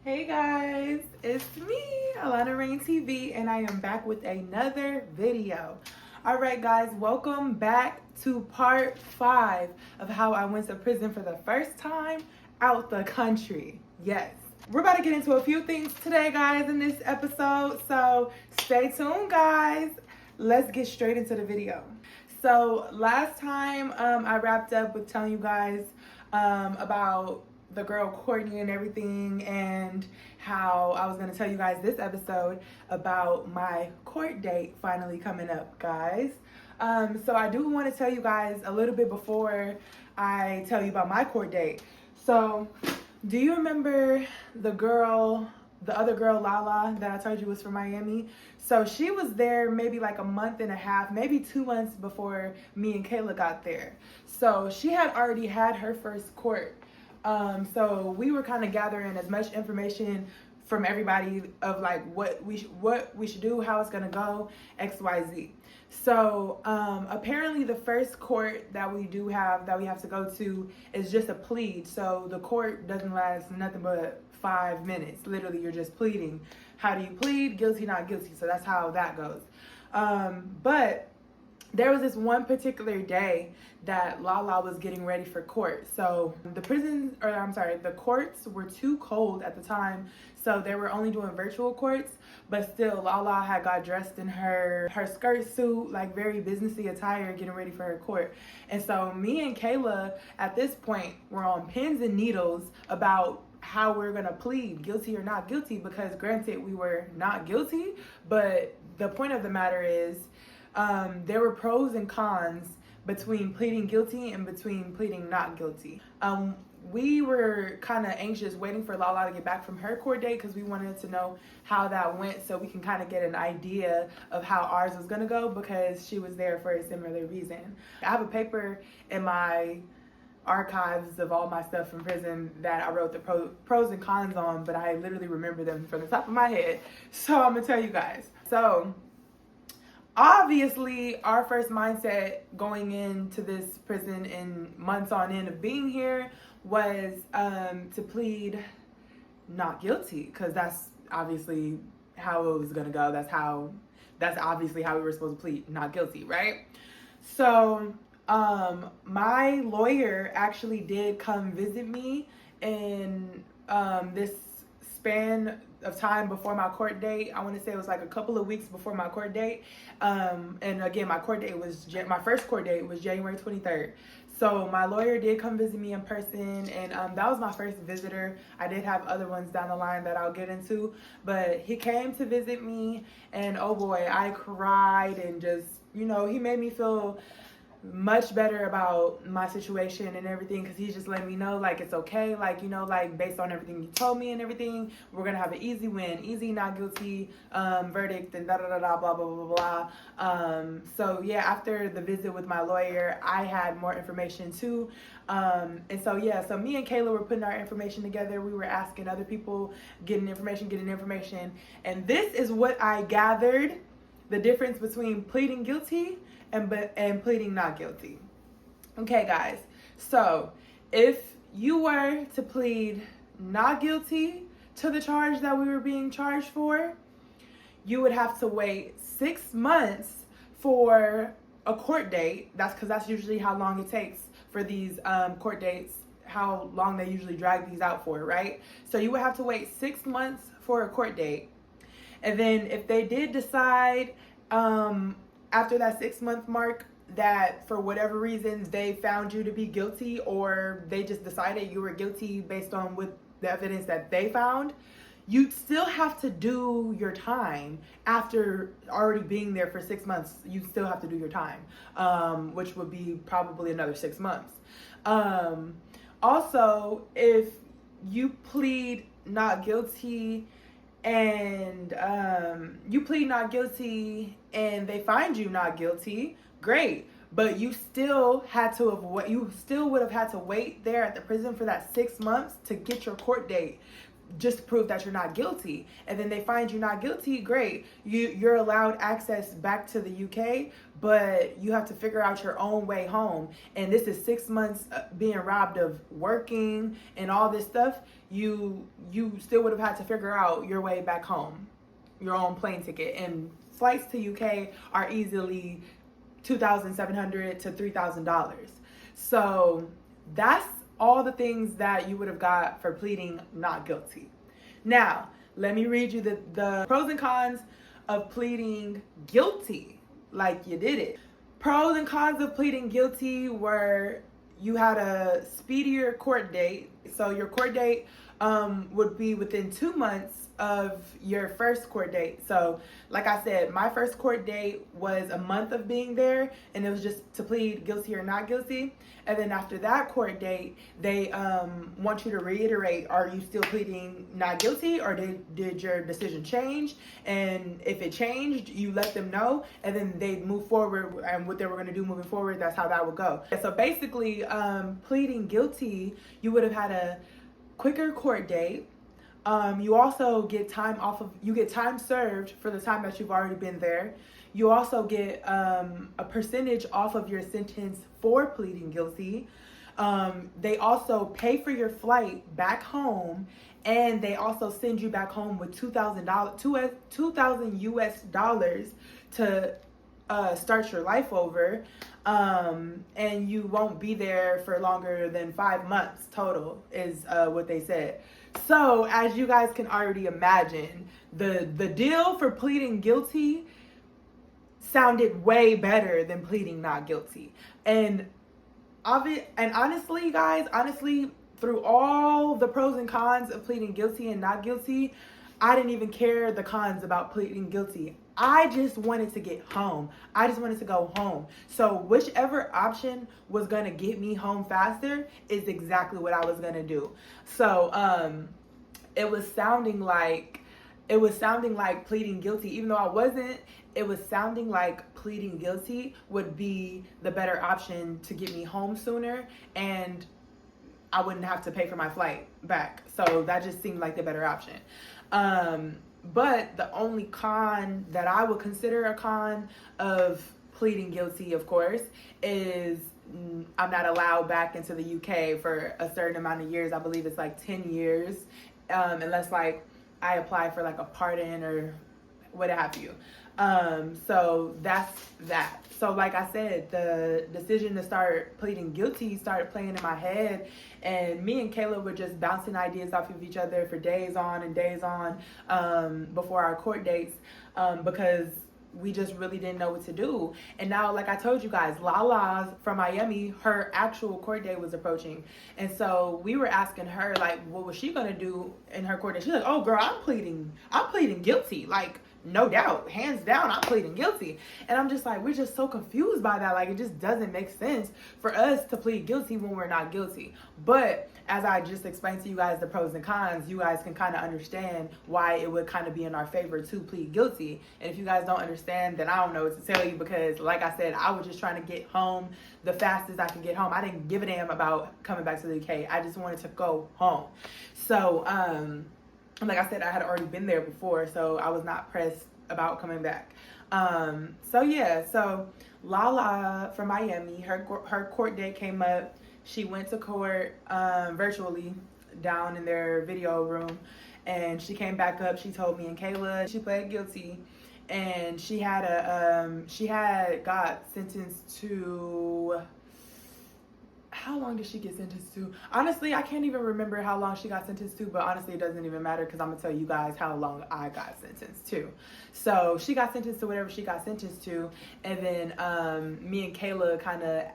Hey guys, it's me, AlanaRaihnTV, and I am back with another video. Alright guys, welcome back to part 5 of how I went to prison for the first time out the country. Yes. We're about to get into a few things today, guys, in this episode, so stay tuned, guys. Let's get straight into the video. So last time I wrapped up with telling you guys about the girl Courtney and everything, and how I was going to tell you guys this episode about my court date finally coming up, guys. So I do want to tell you guys a little bit before I tell you about my court date. So do you remember the other girl, Lala, that I told you was from Miami? So she was there maybe like a month and a half, maybe 2 months before me and Kayla got there. So she had already had her first court. So we were kind of gathering as much information from everybody of like what we should do, how it's gonna go, XYZ. So apparently the first court that we have to go to is just a plead. So the court doesn't last nothing but 5 minutes. Literally, you're just pleading. How do you plead? Guilty, not guilty. So that's how that goes. But there was this one particular day that Lala was getting ready for court. So the courts were too cold at the time, so they were only doing virtual courts, but still Lala had got dressed in her skirt suit, like very businessy attire, getting ready for her court. And so me and Kayla at this point were on pins and needles about how we're gonna plead, guilty or not guilty, because granted we were not guilty, but the point of the matter is there were pros and cons between pleading guilty and between pleading not guilty. We were kind of anxious waiting for Lala to get back from her court date because we wanted to know how that went so we can kind of get an idea of how ours was going to go, because she was there for a similar reason. I have a paper in my archives of all my stuff from prison that I wrote the pros and cons on, but I literally remember them from the top of my head. So I'm going to tell you guys. So obviously, our first mindset going into this prison and months on end of being here was to plead not guilty, because that's obviously how it was gonna go. That's obviously how we were supposed to plead not guilty, right? So my lawyer actually did come visit me in this span of time before my court date. I want to say it was like a couple of weeks before my court date. And again, my first court date was January 23rd. So my lawyer did come visit me in person, and that was my first visitor. I did have other ones down the line that I'll get into, but he came to visit me, and oh boy, I cried, and just, he made me feel much better about my situation and everything, because he's just letting me know like it's okay, like based on everything you told me and everything, we're gonna have an easy win, easy not guilty verdict, and blah blah blah. So yeah, after the visit with my lawyer, I had more information too, and so me and Kayla were putting our information together. We were asking other people, getting information, and this is what I gathered: the difference between pleading guilty and pleading not guilty. Okay, guys. So if you were to plead not guilty to the charge that we were being charged for, you would have to wait 6 months for a court date. That's because that's usually how long it takes for these court dates, how long they usually drag these out for, right? So you would have to wait 6 months for a court date. And then if they did decide after that 6-month mark that for whatever reason they found you to be guilty, or they just decided you were guilty based on with the evidence that they found, you still have to do your time. After already being there for 6 months, you still have to do your time, which would be probably another 6 months. Also, if you plead not guilty and they find you not guilty, great, but you still would have had to wait there at the prison for that 6 months to get your court date. just to prove that you're not guilty. And then they find you not guilty, great. You're allowed access back to the UK, but you have to figure out your own way home. And this is 6 months being robbed of working and all this stuff. You still would have had to figure out your way back home, your own plane ticket. And flights to UK are easily $2,700 to $3,000. So that's all the things that you would have got for pleading not guilty. Now, let me read you the pros and cons of pleading guilty, like you did it. Pros and cons of pleading guilty were you had a speedier court date. So your court date would be within 2 months of your first court date. So like I said, my first court date was a month of being there, and it was just to plead guilty or not guilty. And then after that court date, they want you to reiterate, are you still pleading not guilty, or did your decision change? And if it changed, you let them know, and then they move forward, and what they were going to do moving forward, that's how that would go. So basically, pleading guilty, you would have had a quicker court date. You also get time off of, you get time served for the time that you've already been there. You also get a percentage off of your sentence for pleading guilty. They also pay for your flight back home, and they also send you back home with $2,000 US dollars to start your life over. And you won't be there for longer than 5 months total is what they said. So as you guys can already imagine, the deal for pleading guilty sounded way better than pleading not guilty. And honestly, guys, through all the pros and cons of pleading guilty and not guilty, I didn't even care the cons about pleading guilty. I just wanted to get home. I just wanted to go home. So whichever option was going to get me home faster is exactly what I was going to do. So it was sounding like pleading guilty, even though I wasn't. It was sounding like pleading guilty would be the better option to get me home sooner, and I wouldn't have to pay for my flight back. So that just seemed like the better option. But the only con that I would consider a con of pleading guilty, of course, is I'm not allowed back into the UK for a certain amount of years. I believe it's like 10 years, unless like I apply for like a pardon or what have you. So that's that. So like I said, the decision to start pleading guilty started playing in my head, and me and Kayla were just bouncing ideas off of each other for days on and days on before our court dates, because we just really didn't know what to do. And now, like I told you guys, Lala from Miami, her actual court date was approaching. And so we were asking her, like, what was she gonna do in her court date? She's like, oh girl, I'm pleading guilty. Like, no doubt, hands down, I'm pleading guilty. And I'm just like, we're just so confused by that. Like, it just doesn't make sense for us to plead guilty when we're not guilty. But as I just explained to you guys the pros and cons, you guys can kind of understand why it would kind of be in our favor to plead guilty. And if you guys don't understand, then I don't know what to tell you, because like I said, I was just trying to get home the fastest I could get home. I didn't give a damn about coming back to the UK. I just wanted to go home. So, like I said, I had already been there before, so I was not pressed about coming back. So Lala from Miami, her court date came up. She went to court virtually down in their video room, and she came back up. She told me and Kayla she pled guilty, and she had got sentenced to. How long did she get sentenced to? Honestly, I can't even remember how long she got sentenced to, but honestly, it doesn't even matter, because I'm going to tell you guys how long I got sentenced to. So she got sentenced to whatever she got sentenced to, and then me and Kayla kind of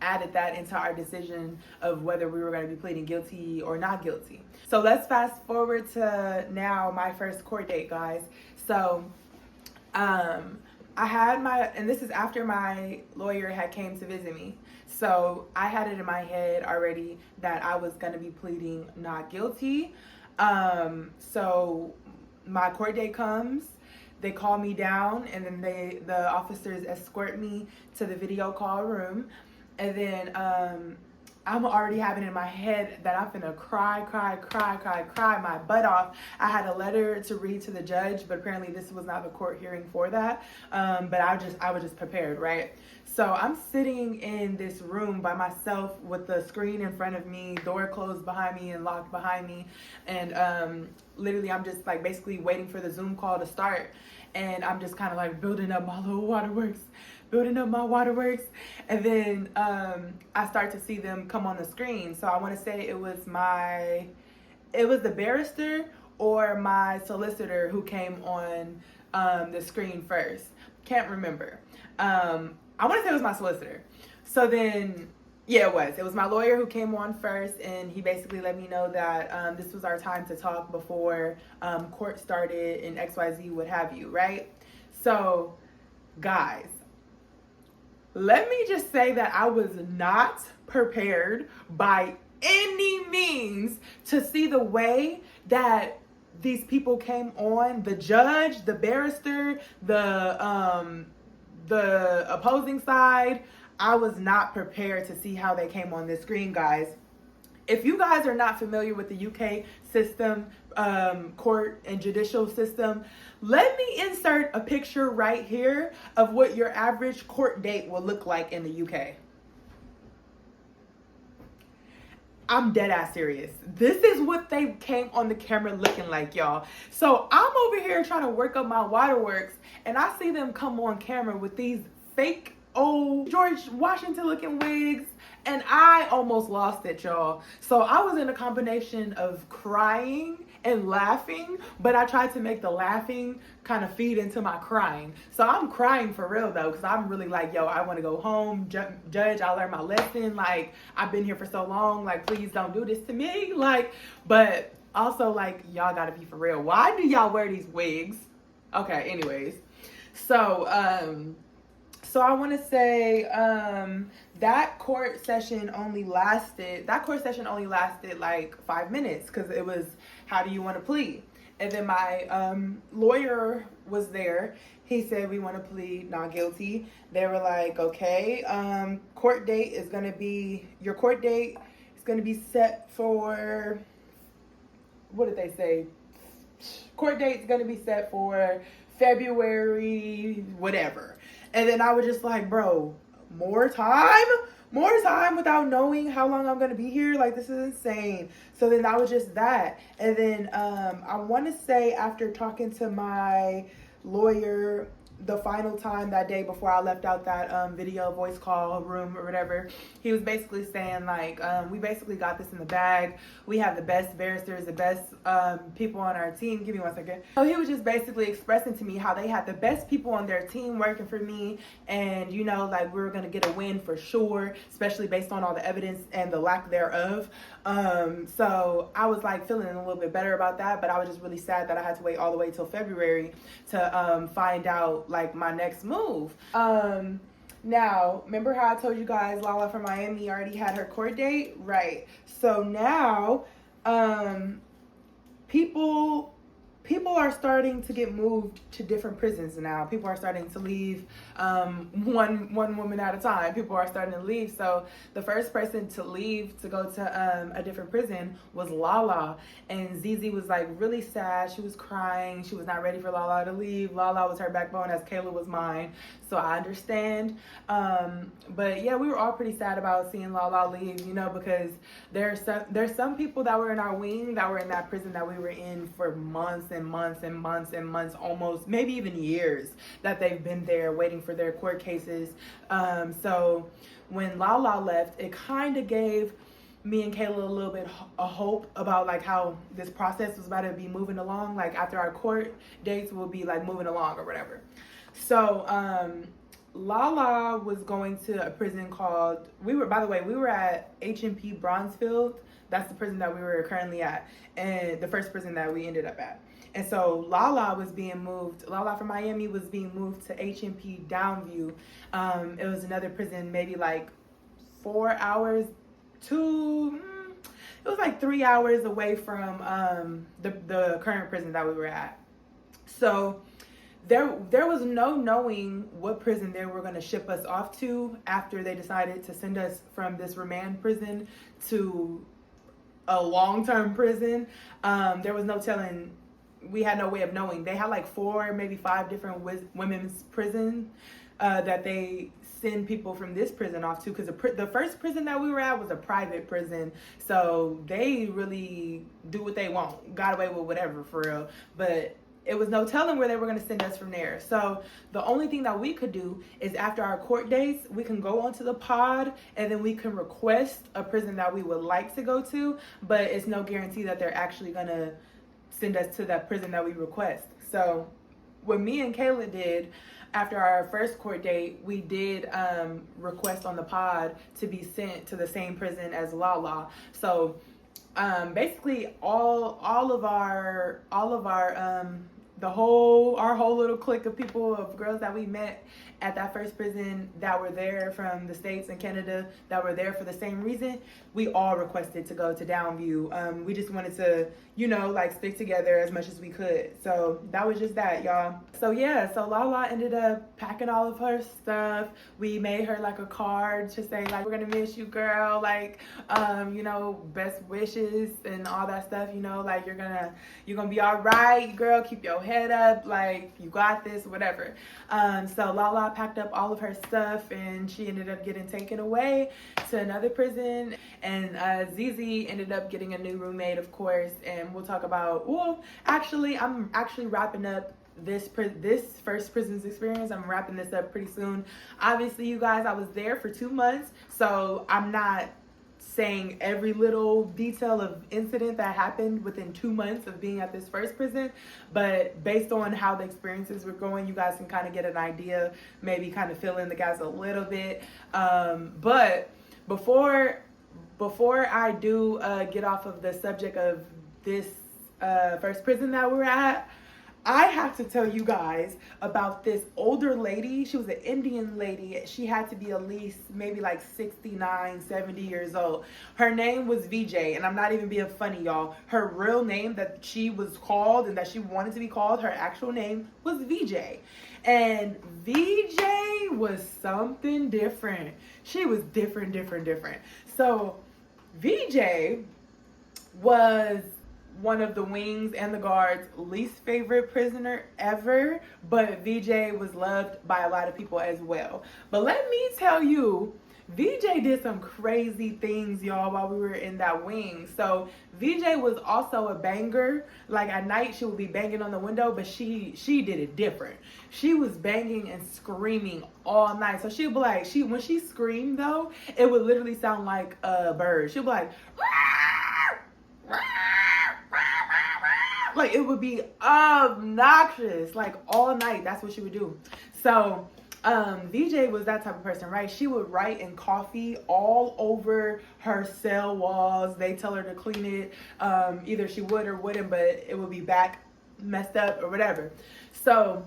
added that into our decision of whether we were going to be pleading guilty or not guilty. So let's fast forward to now, my first court date, guys. So I had and this is after my lawyer had came to visit me. So I had it in my head already that I was going to be pleading not guilty. So my court date comes, they call me down, and then the officers escort me to the video call room. And then I'm already having in my head that I'm finna cry my butt off. I had a letter to read to the judge, but apparently this was not the court hearing for that. But I was just prepared, right? So I'm sitting in this room by myself with the screen in front of me, door closed behind me and locked behind me. And literally I'm just like basically waiting for the Zoom call to start. And I'm just kind of like building up my little waterworks. And then I start to see them come on the screen. So I want to say it was the barrister or my solicitor who came on the screen first. Can't remember. I want to say it was my solicitor. So then, yeah, it was my lawyer who came on first, and he basically let me know that this was our time to talk before court started and XYZ, what have you, right? So, guys, let me just say that I was not prepared by any means to see the way that these people came on. The judge, the barrister, the opposing side. I was not prepared to see how they came on this screen, guys. If you guys are not familiar with the UK system, court and judicial system, let me insert a picture right here of what your average court date will look like in the UK. I'm dead ass serious. This is what they came on the camera looking like, y'all. So I'm over here trying to work up my waterworks, and I see them come on camera with these fake old George Washington looking wigs, and I almost lost it, y'all. So I was in a combination of crying and laughing, but I tried to make the laughing kind of feed into my crying. So I'm crying for real though, because I'm really like, yo, I want to go home. Judge, I learned my lesson. Like, I've been here for so long. Like, please don't do this to me. Like, but also like, y'all gotta be for real. Why do y'all wear these wigs? Okay, anyways. So I want to say that court session only lasted like 5 minutes, because it was, how do you want to plead? And then my lawyer was there. He said, we want to plead not guilty. They were like, okay, your court date is going to be set for, what did they say? Court date's going to be set for February, whatever. And then I was just like, bro, more time without knowing how long I'm going to be here. Like, this is insane. So then that was just that. And then I want to say, after talking to my lawyer the final time that day before I left out that video voice call room or whatever, he was basically saying like, we basically got this in the bag. We have the best barristers, the best people on our team. Give me 1 second. So he was just basically expressing to me how they had the best people on their team working for me, and you know, like, we were gonna get a win for sure, especially based on all the evidence and the lack thereof. So I was like feeling a little bit better about that, but I was just really sad that I had to wait all the way till February to find out like my next move. Now, remember how I told you guys Lala from Miami already had her court date? Right. So now, people are starting to get moved to different prisons now. People are starting to leave one woman at a time. People are starting to leave. So the first person to leave to go to a different prison was Lala. And Zizi was like really sad. She was crying. She was not ready for Lala to leave. Lala was her backbone as Kayla was mine. So I understand. But yeah, we were all pretty sad about seeing Lala leave, you know, because there's some people that were in our wing that were in that prison that we were in for months and months, almost maybe even years, that they've been there waiting for their court cases. So when Lala left, it kind of gave me and Kayla a little bit of hope about like how this process was about to be moving along. Like, after our court dates will be like moving along or whatever. So Lala was going to a prison called, we were at HMP Bronzefield. That's the prison that we were currently at, and the first prison that we ended up at. And so Lala from Miami was being moved to HMP Downview. It was another prison, maybe like 4 hours to, it was like 3 hours away from the current prison that we were at. So there was no knowing what prison they were going to ship us off to after they decided to send us from this remand prison to a long-term prison. There was no telling. We had no way of knowing. They had like 4, maybe 5 different women's prisons that they send people from this prison off to, because the first prison that we were at was a private prison, so they really do what they want, got away with whatever for real. But it was no telling where they were going to send us from there. So the only thing that we could do is, after our court dates, we can go onto the pod and then we can request a prison that we would like to go to, but it's no guarantee that they're actually going to send us to that prison that we request. So what me and Kayla did after our first court date, we did request on the pod to be sent to the same prison as Lala. So basically our whole little clique of people, of girls that we met at that first prison that were there from the States and Canada, that were there for the same reason, we all requested to go to Downview. We just wanted to, like, stick together as much as we could. So that was just that, y'all. So yeah, so Lala ended up packing all of her stuff. We made her like a card to say, like, we're gonna miss you, girl, like, best wishes and all that stuff, like, you're gonna be all right, girl, keep your head up, like, you got this, whatever. So Lala packed up all of her stuff and she ended up getting taken away to another prison, and Zizi ended up getting a new roommate, of course. And we'll talk about, I'm actually wrapping up this first prison's experience. I'm wrapping this up pretty soon. Obviously, you guys, I was there for 2 months, so I'm not saying every little detail of incident that happened within 2 months of being at this first prison, but based on how the experiences were going, you guys can kind of get an idea, maybe kind of fill in the guys a little bit. But before I do get off of the subject of this first prison that we're at, I have to tell you guys about this older lady. She was an Indian lady. She had to be at least maybe like 69, 70 years old. Her name was VJ, and I'm not even being funny, y'all. Her real name that she was called and that she wanted to be called, her actual name was VJ. And VJ was something different. She was different. So VJ was one of the wings and the guards' least favorite prisoner ever, but VJ was loved by a lot of people as well. But let me tell you, VJ did some crazy things, y'all, while we were in that wing. So VJ was also a banger. Like, at night she would be banging on the window, but she did it different. She was banging and screaming all night. So she'd be like, when she screamed though, it would literally sound like a bird. She'd be like, like, it would be obnoxious, like, all night. That's what she would do. So VJ was that type of person, right? She would write in coffee all over her cell walls. They tell her to clean it. Either she would or wouldn't, but it would be back messed up or whatever. So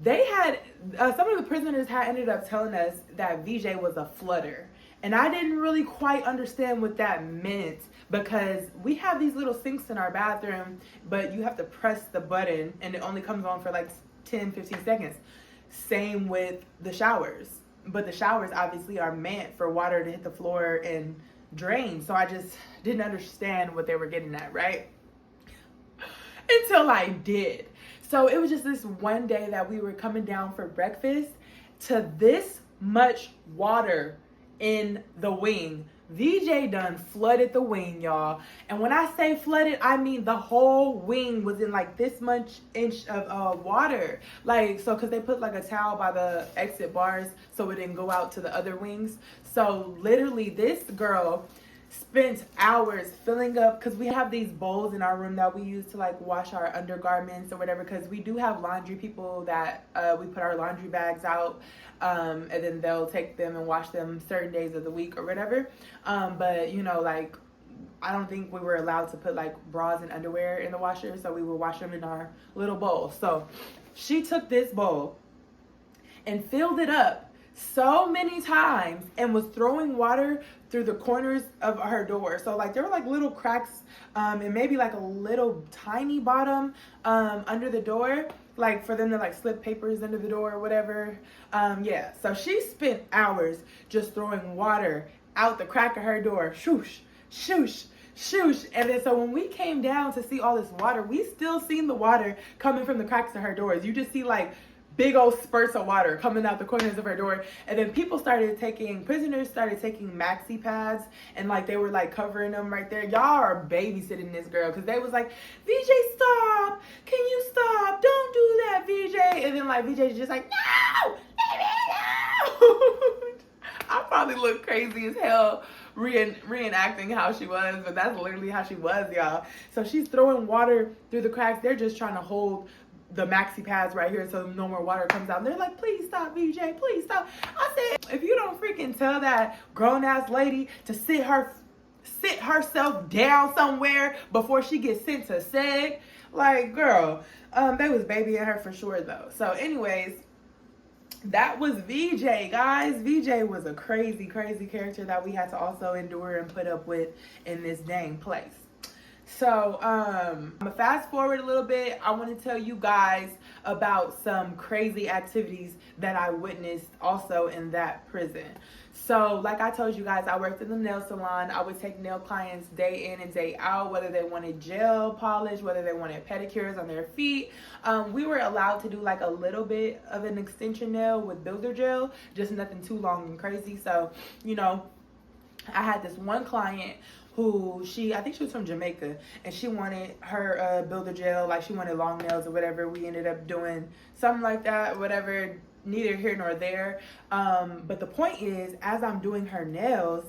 they had some of the prisoners had ended up telling us that VJ was a flutter. And I didn't really quite understand what that meant, because we have these little sinks in our bathroom, but you have to press the button and it only comes on for like 10, 15 seconds. Same with the showers. But the showers obviously are meant for water to hit the floor and drain. So I just didn't understand what they were getting at, right? Until I did. So it was just this one day that we were coming down for breakfast to this much water in the wing. VJ done flooded the wing, y'all. And when I say flooded, I mean the whole wing was in like this much inch of water. Like, so, because they put like a towel by the exit bars so it didn't go out to the other wings. So literally this girl spent hours filling up, because we have these bowls in our room that we use to like wash our undergarments or whatever, because we do have laundry people that we put our laundry bags out, and then they'll take them and wash them certain days of the week or whatever. But like, I don't think we were allowed to put like bras and underwear in the washer, so we would wash them in our little bowl. So she took this bowl and filled it up so many times and was throwing water through the corners of her door. So like there were like little cracks and maybe like a little tiny bottom under the door. like for them to like slip papers into the door or whatever. Yeah, so she spent hours just throwing water out the crack of her door. Shoosh, shoosh, shoosh. And then so when we came down to see all this water, we still seen the water coming from the cracks of her doors. You just see like big old spurts of water coming out the corners of her door. And then prisoners started taking maxi pads and like they were like covering them right there. Y'all are babysitting this girl because they was like, VJ, stop, can you stop, don't do that, VJ. And then like VJ's just like, no, no. I probably look crazy as hell reenacting how she was, but that's literally how she was, y'all. So she's throwing water through the cracks. They're just trying to hold the maxi pads right here so no more water comes out. And they're like, please stop, VJ, please stop. I said, if you don't freaking tell that grown-ass lady to sit herself down somewhere before she gets sent to SEG, like, girl, they was babying her for sure, though. So anyways, that was VJ, guys. VJ was a crazy, crazy character that we had to also endure and put up with in this dang place. So, I'm gonna fast forward a little bit. I want to tell you guys about some crazy activities that I witnessed also in that prison. So, like I told you guys, I worked in the nail salon. I would take nail clients day in and day out, whether they wanted gel polish, whether they wanted pedicures on their feet. We were allowed to do like a little bit of an extension nail with builder gel, just nothing too long and crazy. So, you know, I had this one client who I think she was from Jamaica, and she wanted her builder gel, like she wanted long nails or whatever. We ended up doing something like that, whatever, neither here nor there. But the point is, as I'm doing her nails,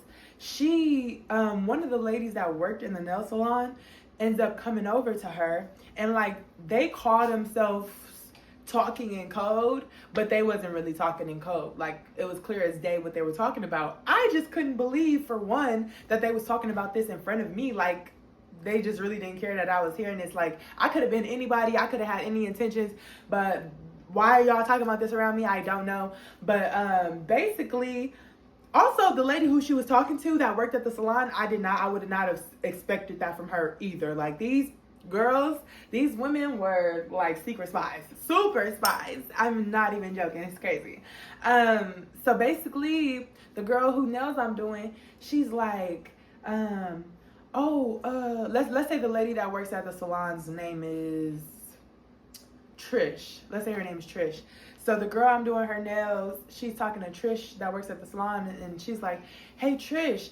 one of the ladies that worked in the nail salon ends up coming over to her, and like they call themselves talking in code, but they wasn't really talking in code. Like, it was clear as day what they were talking about. I just couldn't believe, for one, that they was talking about this in front of me. Like, they just really didn't care that I was here. And it's like, I could have been anybody, I could have had any intentions, but why are y'all talking about this around me? I don't know. But basically, also the lady who she was talking to that worked at the salon, I would not have expected that from her either. Like, these women were like secret spies, super spies. I'm not even joking, it's crazy. So basically, the girl who nails I'm doing, she's like, let's say the lady that works at the salon's name is Trish. Let's say her name is Trish. So the girl I'm doing her nails, she's talking to Trish that works at the salon, and she's like, hey Trish,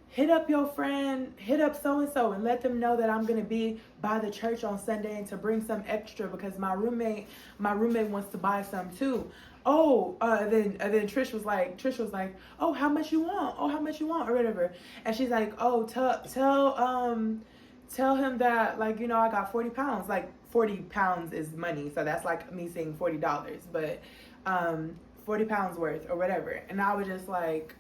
hit up your friend, hit up so-and-so and let them know that I'm going to be by the church on Sunday and to bring some extra because my roommate wants to buy some too. Then Trish was like, oh, how much you want? Or whatever. And she's like, oh, tell him that, like, you know, I got 40 pounds. Like, 40 pounds is money. So that's like me saying $40, but 40 pounds worth or whatever. And I was just like,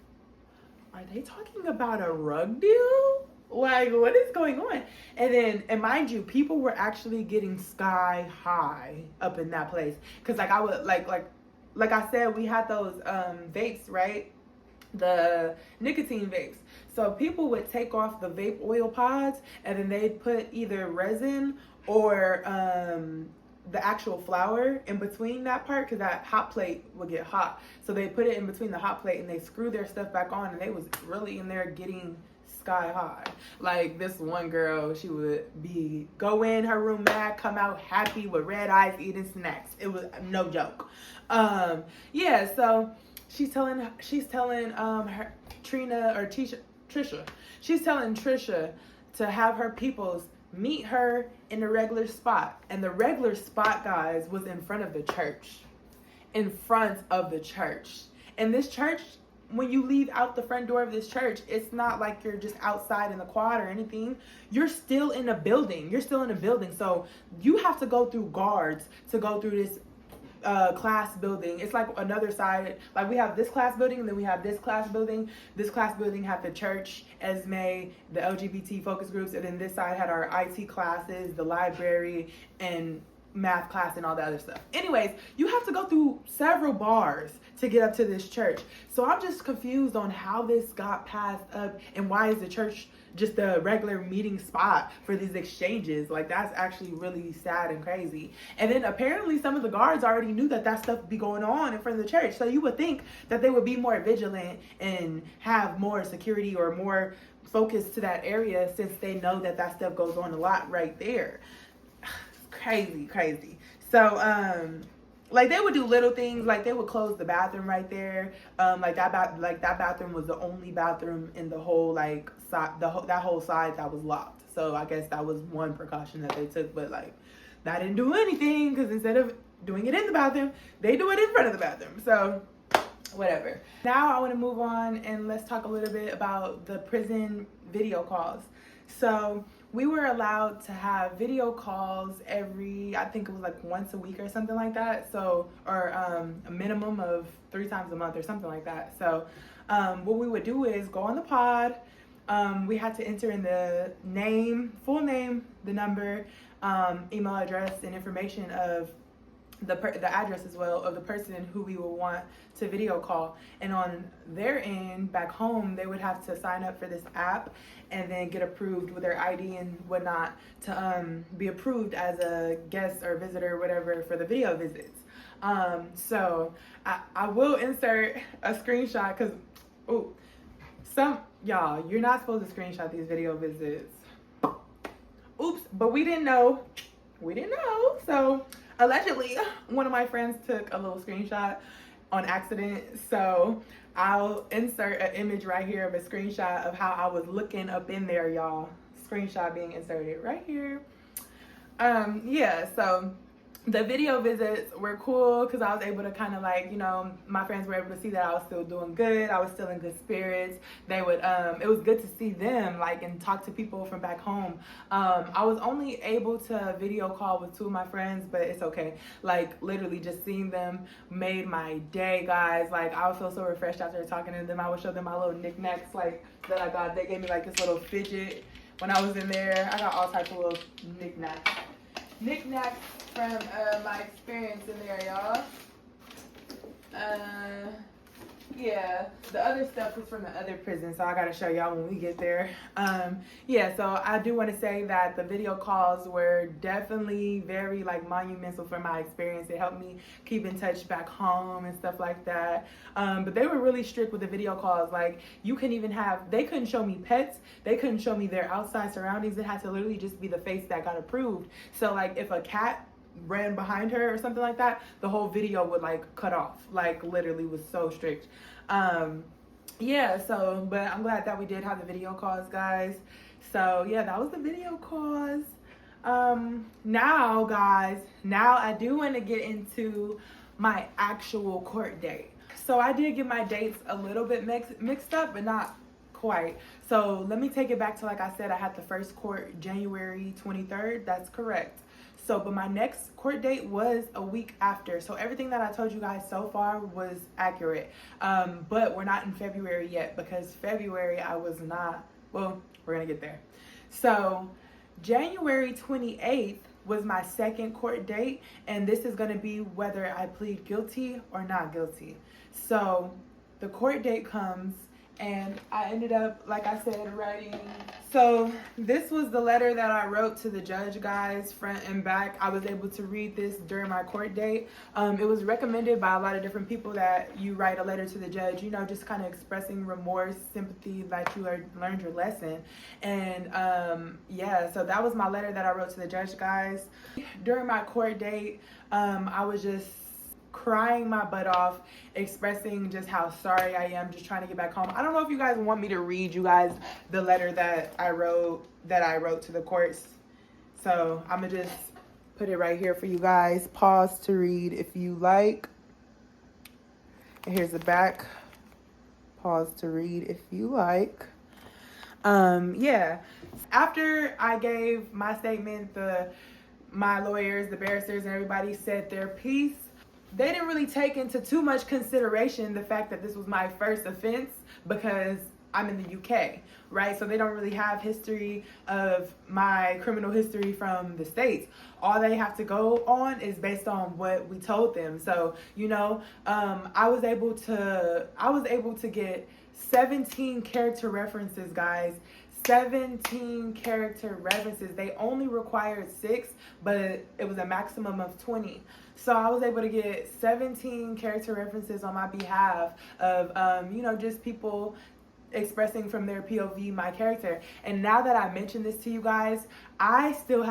are they talking about a rug deal? Like, what is going on? And mind you, people were actually getting sky high up in that place. Cause like I would like I said, we had those vapes, right? The nicotine vapes. So people would take off the vape oil pods and then they'd put either resin or the actual flour in between that part, because that hot plate would get hot. So they put it in between the hot plate and they screw their stuff back on, and they was really in there getting sky high. Like, this one girl, she would go in her room mad, come out happy with red eyes eating snacks. It was no joke. Yeah, so she's telling her Trisha. She's telling Trisha to have her peoples meet her in the regular spot. And the regular spot, guys, was in front of the church. In front of the church. And this church, when you leave out the front door of this church, it's not like you're just outside in the quad or anything. You're still in a building. So you have to go through guards to go through this class building. It's like another side. Like, we have this class building, and then we have this class building. This class building had the church, Esme, the LGBT focus groups, and then this side had our IT classes, the library, and math class and all that other stuff. Anyways, you have to go through several bars to get up to this church. So I'm just confused on how this got passed up and why is the church just a regular meeting spot for these exchanges. Like, that's actually really sad and crazy. And then apparently some of the guards already knew that that stuff would be going on in front of the church. So you would think that they would be more vigilant and have more security or more focus to that area, since they know that that stuff goes on a lot right there. Crazy. So like, they would do little things, like they would close the bathroom right there. Like that bathroom was the only bathroom in the whole that whole side that was locked. So I guess that was one precaution that they took, but like that didn't do anything, because instead of doing it in the bathroom, they do it in front of the bathroom. So whatever. Now I want to move on and let's talk a little bit about the prison video calls. So we were allowed to have video calls every, I think it was like once a week or something like that. So, or a minimum of 3 times a month or something like that. So what we would do is go on the pod. We had to enter in the name, full name, the number, email address, and information of the address as well of the person who we would want to video call. And on their end, back home, they would have to sign up for this app and then get approved with their ID and whatnot to be approved as a guest or visitor or whatever for the video visits. So I will insert a screenshot, because y'all, you're not supposed to screenshot these video visits. Oops, but we didn't know. So allegedly, one of my friends took a little screenshot on accident. So I'll insert an image right here of a screenshot of how I was looking up in there, y'all. Screenshot being inserted right here. Yeah, so the video visits were cool because I was able to kind of like, you know, my friends were able to see that I was still doing good. I was still in good spirits. They would, it was good to see them, like, and talk to people from back home. I was only able to video call with 2 of my friends, but it's okay. Like, literally just seeing them made my day, guys. Like, I would feel so refreshed after talking to them. I would show them my little knickknacks, like, that I got. They gave me like this little fidget when I was in there. I got all types of little knickknacks from my experience in there, y'all. Yeah, the other stuff was from the other prison, so I gotta show y'all when we get there. Yeah, so I do want to say that the video calls were definitely very like monumental for my experience. It helped me keep in touch back home and stuff like that. But they were really strict with the video calls. Like, you couldn't even have, they couldn't show me pets, they couldn't show me their outside surroundings. It had to literally just be the face that got approved. So like, if a cat ran behind her or something like that, the whole video would like cut off. Like, literally was so strict. Yeah, so, but I'm glad that we did have the video calls, guys. So yeah, that was the video calls. Now guys, now I do want to get into my actual court date. So I did get my dates a little bit mixed up, but not quite. So let me take it back to, like I said, I had the first court January 23rd. That's correct. So, but my next court date was a week after. So everything that I told you guys so far was accurate. But we're not in February yet, because February I was not, well, we're gonna get there. So January 28th was my second court date, and this is gonna be whether I plead guilty or not guilty. So the court date comes, and I ended up, like I said, writing. So this was the letter that I wrote to the judge, guys, front and back. I was able to read this during my court date. It was recommended by a lot of different people that you write a letter to the judge, you know, just kind of expressing remorse, sympathy, like you learned your lesson. And yeah, so that was my letter that I wrote to the judge, guys. During my court date, I was just crying my butt off, expressing just how sorry I am, just trying to get back home. I don't know if you guys want me to read you guys the letter that I wrote to the courts. So I'm gonna just put it right here for you guys. Pause to read if you like. And here's the back. Pause to read if you like. Yeah. After I gave my statement, my lawyers, the barristers, and everybody said their piece. They didn't really take into too much consideration the fact that this was my first offense, because I'm in the UK, right? So they don't really have history of my criminal history from the States. All they have to go on is based on what we told them. So, you know, I was able to get 17 character references, guys. 17 character references. They only required 6, but it was a maximum of 20. So I was able to get 17 character references on my behalf of, you know, just people expressing from their POV my character. And now that I mentioned this to you guys, I still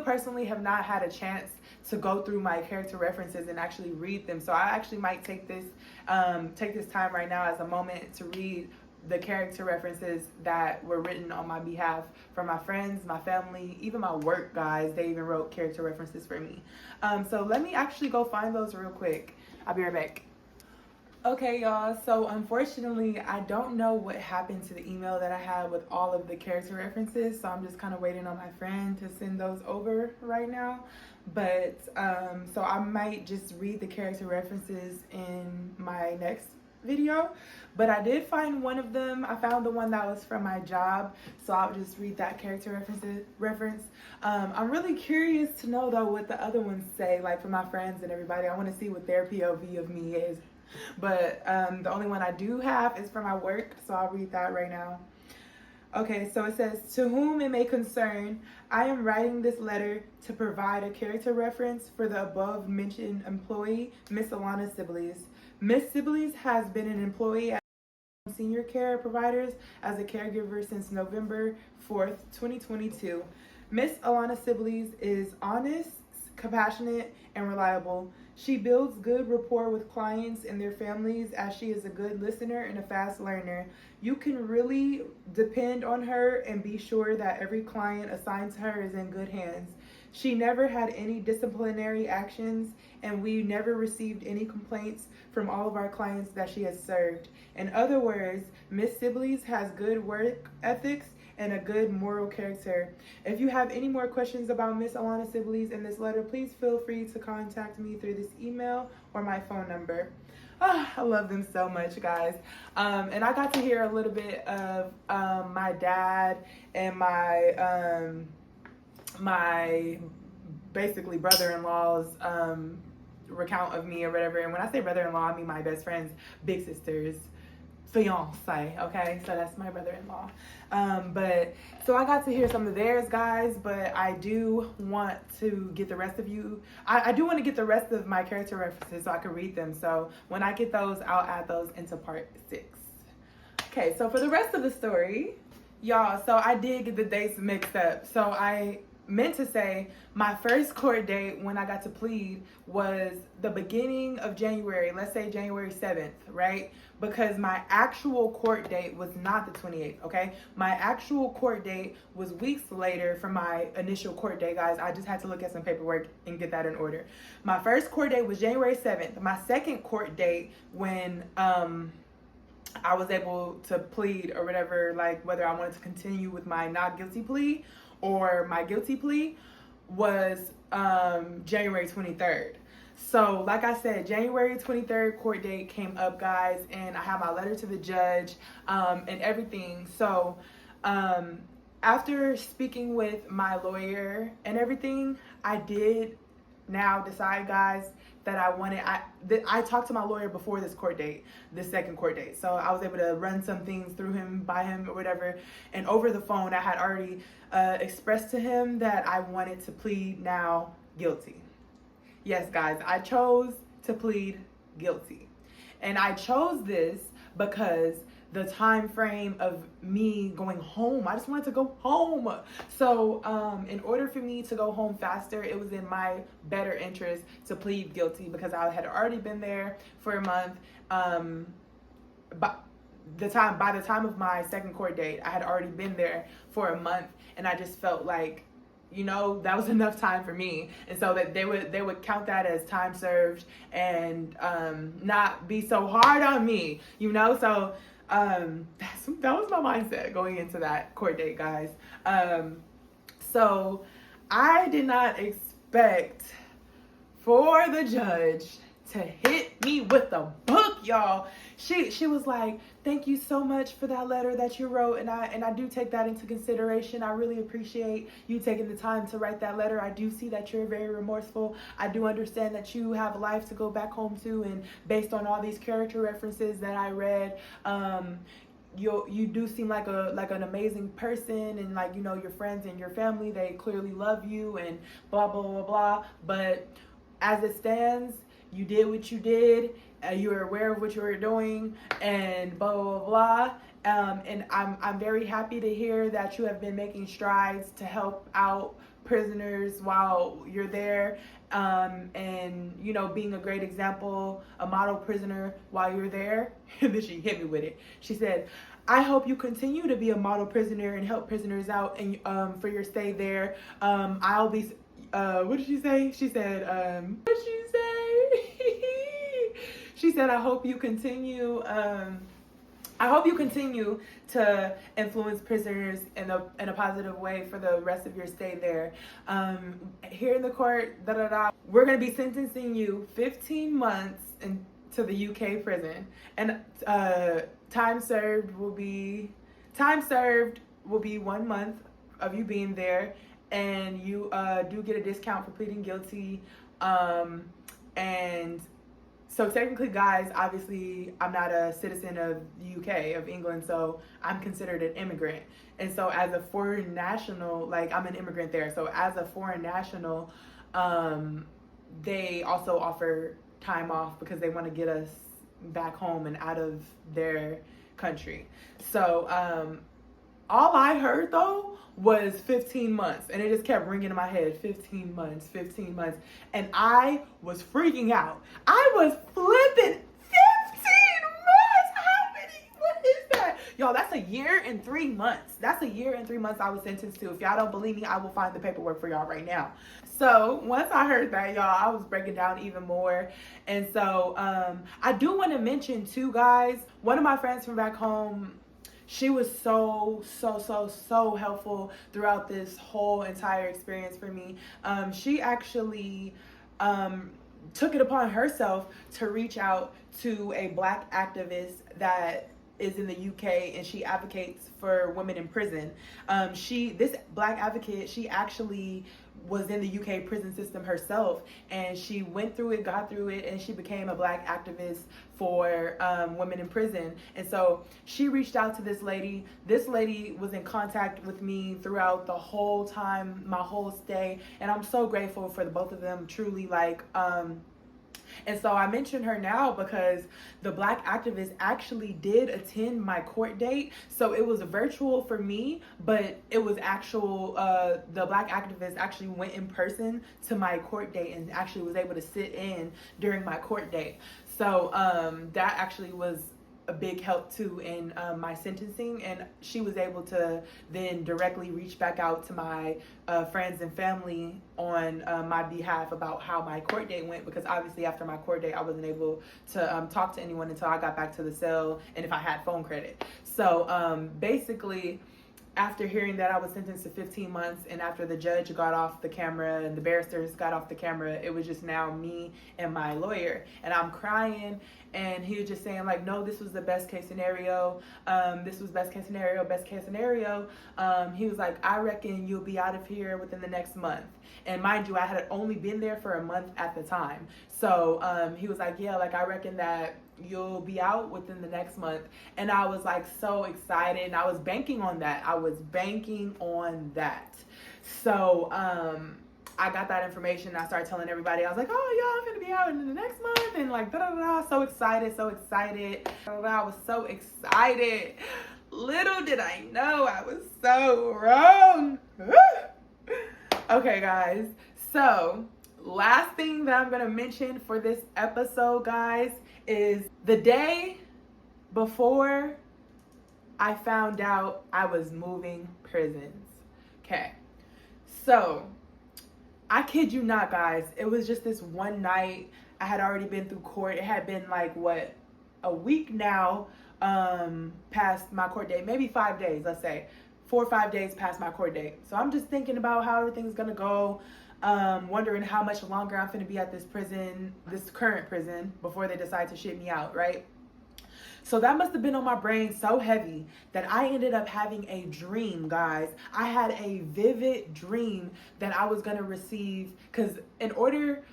personally have not had a chance to go through my character references and actually read them. So I actually might take this time right now as a moment to read the character references that were written on my behalf from my friends, my family, even my work guys. They even wrote character references for me. So let me actually go find those real quick. I'll be right back. Okay, y'all, so unfortunately, I don't know what happened to the email that I had with all of the character references, so I'm just kind of waiting on my friend to send those over right now. But, so I might just read the character references in my next video, but I did find one of them. I found the one that was from my job, so I'll just read that character reference. I'm really curious to know though what the other ones say, like for my friends and everybody. I want to see what their POV of me is. But the only one I do have is for my work, so I'll read that right now. Okay, so it says, "To whom it may concern, I am writing this letter to provide a character reference for the above mentioned employee, Miss Alana Sibley's. Miss Sibley's has been an employee at Senior Care Providers as a caregiver since November 4th, 2022. Miss Alana Sibley's is honest, compassionate, and reliable. She builds good rapport with clients and their families as she is a good listener and a fast learner. You can really depend on her and be sure that every client assigned to her is in good hands. She never had any disciplinary actions, and we never received any complaints from all of our clients that she has served. In other words, Miss Sibley's has good work ethics and a good moral character. If you have any more questions about Miss Alana Sibley's in this letter, please feel free to contact me through this email or my phone number." Oh, I love them so much, guys. And I got to hear a little bit of my dad and my basically brother-in-law's recount of me or whatever. And when I say brother-in-law, I mean my best friend's big sister's fiance. Okay, so that's my brother-in-law. But so I got to hear some of theirs, guys, but I do want to get the rest of you. I do want to get the rest of my character references so I can read them. So when I get those, I'll add those into part 6. Okay, so for the rest of the story, y'all, so I did get the dates mixed up. So I meant to say my first court date when I got to plead was the beginning of January, let's say January 7th, right? Because my actual court date was not the 28th, okay? My actual court date was weeks later from my initial court date, guys. I just had to look at some paperwork and get that in order. My first court date was January 7th. My second court date when I was able to plead or whatever, like whether I wanted to continue with my not guilty plea or my guilty plea, was January 23rd. So like I said, January 23rd court date came up, guys, and I have my letter to the judge and everything. So after speaking with my lawyer and everything, I did now decide, guys, that I talked to my lawyer before this court date, this second court date. So I was able to run some things through him, by him or whatever. And over the phone, I had already expressed to him that I wanted to plead now guilty. Yes, guys, I chose to plead guilty. And I chose this because the time frame of me going home, I just wanted to go home. So in order for me to go home faster, it was in my better interest to plead guilty because I had already been there for a month. By the time of my second court date, I had already been there for a month, and I just felt like, you know, that was enough time for me, and so that they would count that as time served and not be so hard on me, you know. So that was my mindset going into that court date, guys. So I did not expect for the judge to hit me with the book, y'all. She was like, thank you so much for that letter that you wrote, and I do take that into consideration. I really appreciate you taking the time to write that letter. I do see that you're very remorseful. I do understand that you have a life to go back home to, and based on all these character references that I read, you do seem like an amazing person, and like, you know, your friends and your family, they clearly love you, and blah blah blah blah. But as it stands, you did what you did. You were aware of what you were doing, and blah blah blah. And I'm very happy to hear that you have been making strides to help out prisoners while you're there, and you know, being a great example, a model prisoner while you're there. And then she hit me with it. She said, I hope you continue to be a model prisoner and help prisoners out, and for your stay there. I'll be what did she say? She said, what did she say? She said, I hope you continue to influence prisoners in a positive way for the rest of your stay there. Here in the court, we're going to be sentencing you 15 months to the UK prison, and time served will be 1 month of you being there, and you do get a discount for pleading guilty. And so technically, guys, obviously I'm not a citizen of the UK, of England, so I'm considered an immigrant. And so as a foreign national, like, I'm an immigrant there, so as a foreign national, they also offer time off because they want to get us back home and out of their country. So all I heard though was 15 months, and it just kept ringing in my head, 15 months, 15 months, and I was freaking out. I was flipping. 15 months. How many? What is that, y'all? That's a year and 3 months. That's a year and 3 months I was sentenced to. If y'all don't believe me, I will find the paperwork for y'all right now. So once I heard that, y'all, I was breaking down even more. And so I do want to mention too, guys, one of my friends from back home, she was so helpful throughout this whole entire experience for me. She actually took it upon herself to reach out to a Black activist that is in the UK, and she advocates for women in prison. This Black advocate, she actually was in the UK prison system herself, and she went through it, got through it, and she became a Black activist for women in prison. And so she reached out to this lady. This lady was in contact with me throughout the whole time, my whole stay, and I'm so grateful for the both of them, truly. Like, and so I mention her now because the Black activist actually did attend my court date. So it was virtual for me, but it was actual, the Black activist actually went in person to my court date and actually was able to sit in during my court date. So that actually was a big help too in my sentencing, and she was able to then directly reach back out to my friends and family on my behalf about how my court date went, because obviously after my court date I wasn't able to talk to anyone until I got back to the cell, and if I had phone credit. So basically, after hearing that I was sentenced to 15 months, and after the judge got off the camera and the barristers got off the camera, it was just now me and my lawyer, and I'm crying. And he was just saying, like, no, this was the best case scenario. This was best case scenario, best case scenario. He was like, I reckon you'll be out of here within the next month. And mind you, I had only been there for a month at the time. So he was like, yeah, like, I reckon that you'll be out within the next month. And I was like so excited, and I was banking on that. So I got that information, and I started telling everybody. I was like, oh, y'all, I'm gonna be out in the next month, and like, so excited. I was so excited. Little did I know I was so wrong. Okay, guys, so last thing that I'm gonna mention for this episode, guys, is the day before I found out I was moving prisons. Okay, so I kid you not, guys, it was just this one night. I had already been through court. It had been like, what, a week now past my court date, maybe 5 days, let's say 4 or 5 days past my court date. So I'm just thinking about how everything's gonna go. wondering how much longer I'm finna be at this prison, this current prison, before they decide to ship me out, right? So that must have been on my brain so heavy that I ended up having a dream, guys. I had a vivid dream that I was gonna receive, because in order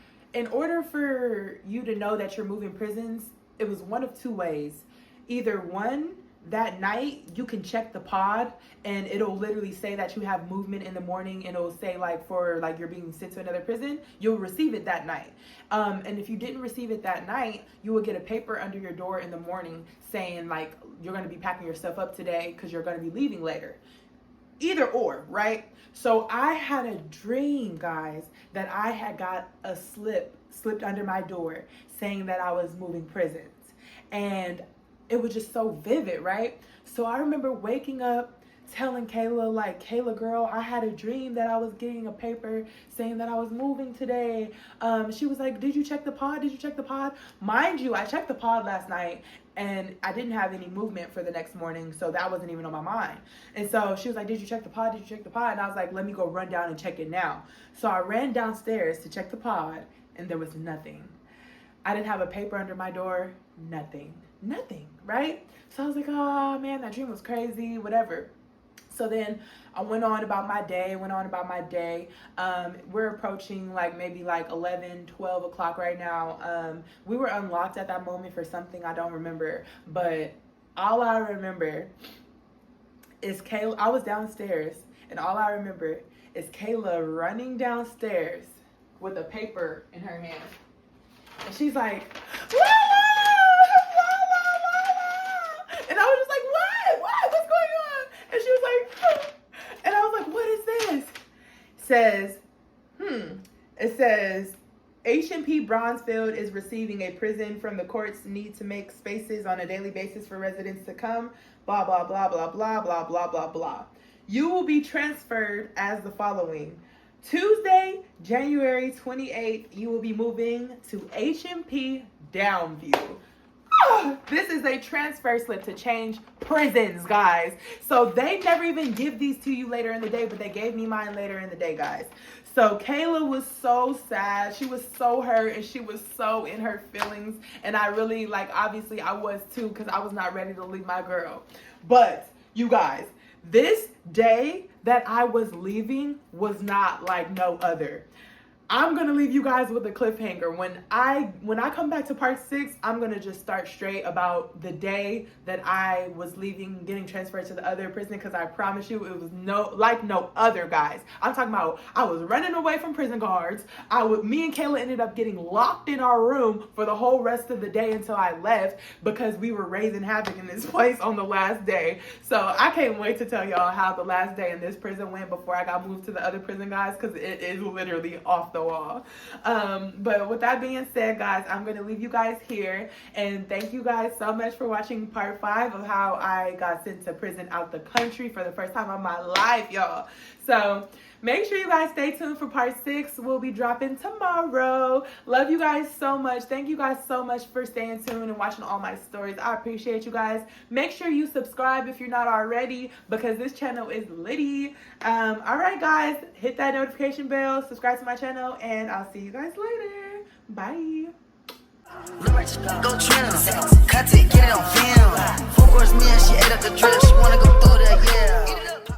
for you to know that you're moving prisons, it was one of two ways. Either one, that night you can check the pod and it'll literally say that you have movement in the morning, and it'll say like you're being sent to another prison. You'll receive it that night. And if you didn't receive it that night, you will get a paper under your door in the morning saying like you're going to be packing your stuff up today because you're going to be leaving later. Either or, right? So I had a dream, guys, that I had got a slipped under my door saying that I was moving prisons. And it was just so vivid, right? So I remember waking up telling Kayla, like, Kayla, girl, I had a dream that I was getting a paper saying that I was moving today. She was like, did you check the pod? Did you check the pod? Mind you, I checked the pod last night and I didn't have any movement for the next morning, so that wasn't even on my mind. And so she was like, did you check the pod? Did you check the pod? And I was like, let me go run down and check it now. So I ran downstairs to check the pod and there was nothing. I didn't have a paper under my door, nothing, right? So I was like, oh man, that dream was crazy, whatever. So then I went on about my day. We're approaching maybe 11, 12 o'clock right now. We were unlocked at that moment for something I don't remember, but all I remember is Kayla. I was downstairs and all I remember is Kayla running downstairs with a paper in her hand. And she's like, and I was just like, what? What's going on? And she was like, and I was like, what is this? It says, H&P Bronzefield is receiving a prison from the court's need to make spaces on a daily basis for residents to come, blah, blah, blah, blah, blah, blah, blah, blah, blah. You will be transferred as the following. Tuesday, January 28th, you will be moving to H&P Downview. This is a transfer slip to change prisons, guys. So they never even give these to you later in the day, but they gave me mine later in the day, guys. So Kayla was so sad. She was so hurt and she was so in her feelings. And I really, obviously I was too, because I was not ready to leave my girl. But you guys, this day that I was leaving was not like no other. I'm gonna leave you guys with a cliffhanger. When I come back to part 6, I'm gonna just start straight about the day that I was leaving, getting transferred to the other prison, because I promise you it was no other, guys. I'm talking about I was running away from prison guards. Me and Kayla ended up getting locked in our room for the whole rest of the day until I left, because we were raising havoc in this place on the last day. So I can't wait to tell y'all how the last day in this prison went before I got moved to the other prison, guys, because it is literally off the wall. But with that being said, guys, I'm going to leave you guys here, and thank you guys so much for watching part 5 of how I got sent to prison out the country for the first time in my life, y'all. So make sure you guys stay tuned for part 6. We'll be dropping tomorrow. Love you guys so much. Thank you guys so much for staying tuned and watching all my stories. I appreciate you guys. Make sure you subscribe if you're not already, because this channel is litty. All right, guys, hit that notification bell, subscribe to my channel, and I'll see you guys later. Bye. Go trim, cut it, get it on film. 4 course meal, she ate up the drip. She wanna go through that, yeah.